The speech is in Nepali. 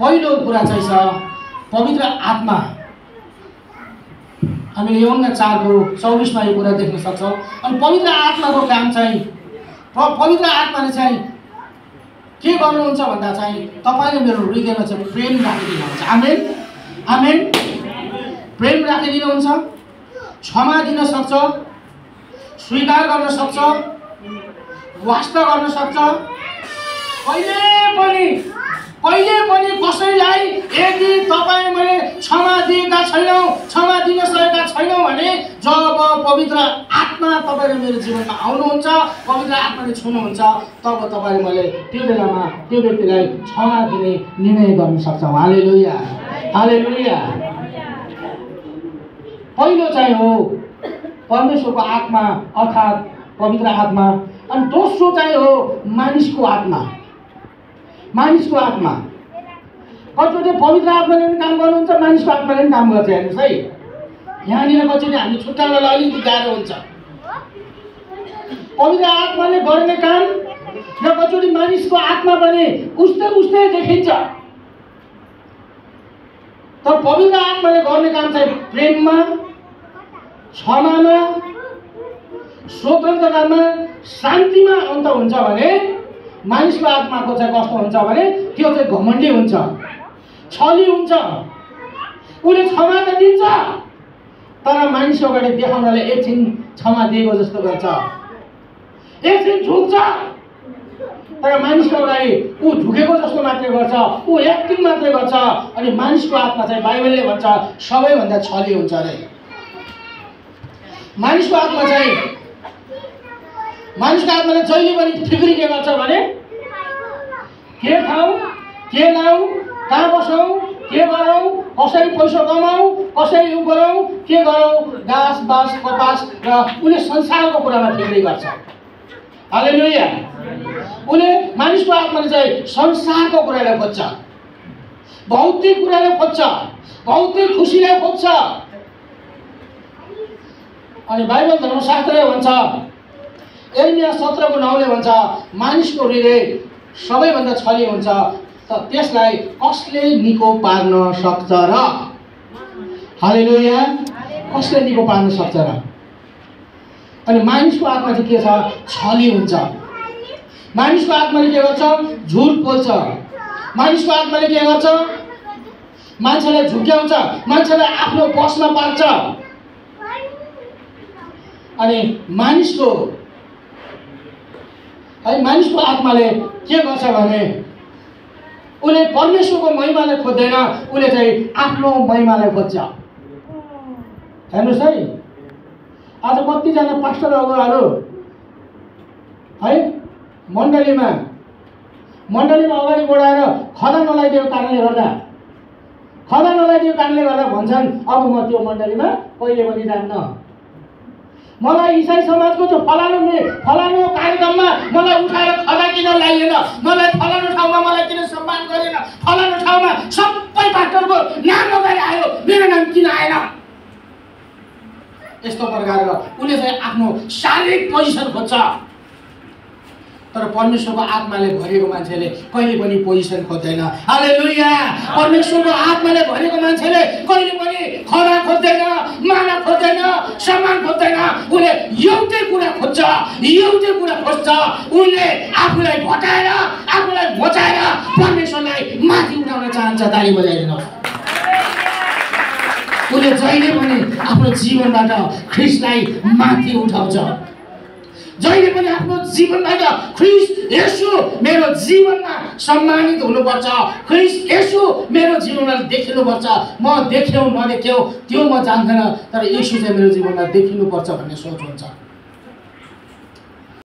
पहिलो कुरा चाहिँ छ पवित्र आत्मा। हामीले यूहन्ना 4:24 मा यो कुरा देख्न सक्छौँ। अनि पवित्र आत्माको काम चाहिँ पवित्र आत्माले चाहिँ के गर्नुहुन्छ भन्दा चाहिँ तपाईले मेरो हृदयमा चाहिँ प्रेम राखिदिनुहुन्छ। आमेन आमेन। प्रेम राखिदिनुहुन्छ, क्षमा दिन सक्छ, स्वीकार गर्न सक्छ, वास्ता गर्न सक्छ। कहिले पनि कसैलाई यदि तपाईँ मैले क्षमा दिएका छैनौँ, क्षमा दिन सकेका छैनौँ भने जब पवित्र आत्मा तपाईँ र मेरो जीवनमा आउनुहुन्छ, पवित्र आत्माले छुनुहुन्छ, तब तपाईँ मैले त्यो बेलामा त्यो व्यक्तिलाई क्षमा दिने निर्णय गर्न सक्छौँ। हालेलुया हालेलुया। पहिलो चाहिँ हो परमेश्वरको आत्मा अर्थात् पवित्र आत्मा। अनि दोस्रो चाहिँ हो मानिसको आत्मा। मानिसको आत्मा कतिचोटि पवित्र आत्माले पनि काम गर्नुहुन्छ, मानिसको आत्माले पनि काम गर्छ। हेर्नुहोस् है, यहाँनिर कतिचोटि हामी छुट्याउनलाई अलिकति गाह्रो हुन्छ। पवित्र आत्माले गर्ने काम र कतिचोटि मानिसको आत्मा पनि उस्तै देखिन्छ। तर पवित्र आत्माले गर्ने काम चाहिँ प्रेममा, क्षमामा, स्वतन्त्रतामा, शान्तिमा अन्त हुन्छ भने मानिसको आत्माको चाहिँ कस्तो हुन्छ भने त्यो चाहिँ घमण्डी हुन्छ, छली हुन्छ। उसले क्षमा त दिन्छ तर मानिसको अगाडि देखाउनलाई एकछिन क्षमा दिएको जस्तो गर्छ, एकछिन झुक्छ तर मानिसको अगाडि ऊ झुकेको जस्तो मात्रै गर्छ, ऊ एक्टिङ मात्रै गर्छ। अनि मानिसको आत्मा चाहिँ बाइबलले भन्छ सबैभन्दा छली हुन्छ अरे। मानिसको आत्माले जहिले पनि फिक्री के गर्छ भने के खाऊ, के लाऊ, कहाँ बसौँ, के गरौँ, कसरी पैसा कमाऊ, कसरी उ गरौँ, के गरौँ, घाँस बाँस कपास र उसले संसारको कुरामा फिक्री गर्छ। हालेलुया। उसले मानिसको आत्माले चाहिँ संसारको कुरालाई खोज्छ, भौतिक कुरालाई खोज्छ, भौतिक खुसीलाई खोज्छ। अनि बाइबल धर्मशास्त्रले भन्छ, यिर्मिया 17:9ले भन्छ मानिसको हृदय सबैभन्दा छली हुन्छ, त्यसलाई कसले निको पार्न सक्छ र? हालेलुया। कसले निको पार्न सक्छ र? अनि मानिसको आत्मा चाहिँ के छ? छली हुन्छ। मानिसको आत्माले के गर्छ? झुट बोल्छ। मानिसको आत्माले के गर्छ? मान्छेलाई झुक्याउँछ, मान्छेलाई आफ्नो बसमा पार्छ। अनि मानिसको आत्माले के गर्छ भने उसले परमेश्वरको महिमालाई खोज्दैन, उसले चाहिँ आफ्नो महिमालाई खोज्छ। हेर्नुहोस् है, आज कतिजना पास्टर अगुवाहरू है मण्डलीमा अगाडि बढाएर खदा नलाइदिएको कारणले गर्दा भन्छन् अब म त्यो मण्डलीमा कहिले पनि जान्न। मलाई इसाई समाजको त्यो फलानु कार्यक्रममा मलाई उठाएर खदा किन लाइएन, मलाई फलानु ठाउँमा मलाई किन सम्मान गरेन, फलानु ठाउँमा सबै पास्टरको नाम अगाडि आयो, मेरो नाम किन आएन? यस्तो प्रकारको उसले चाहिँ आफ्नो शारीरिक पोजिसन खोज्छ। तर परमेश्वरको आत्माले भरिएको मान्छेले कहिले पनि पोजिसन खोज्दैन। हालेलुया। परमेश्वरको आत्माले भरिएको मान्छेले कहिले पनि खदा खोज्दैन, माना खोज्दैन, सम्मान खोज्दैन। उसले एउटै कुरा खोज्छ। उसले आफूलाई घटाएर, आफूलाई बचाएर परमेश्वरलाई माथि उठाउन चाहन्छ। ताली बजाइदिनुहोस्। उसले जहिले पनि आफ्नो जीवनबाट ख्रीष्टलाई माथि उठाउँछ। जहिले पनि आफ्नो जीवनबाट ख्रीष्ट येशू मेरो जीवनमा सम्मानित हुनुपर्छ, ख्रीष्ट येशू मेरो जीवनमा देखिनुपर्छ। म देख्यौ नदेख्यौ त्यो म जान्दैन, तर येशू चाहिँ मेरो जीवनमा देखिनुपर्छ भन्ने सोच हुन्छ।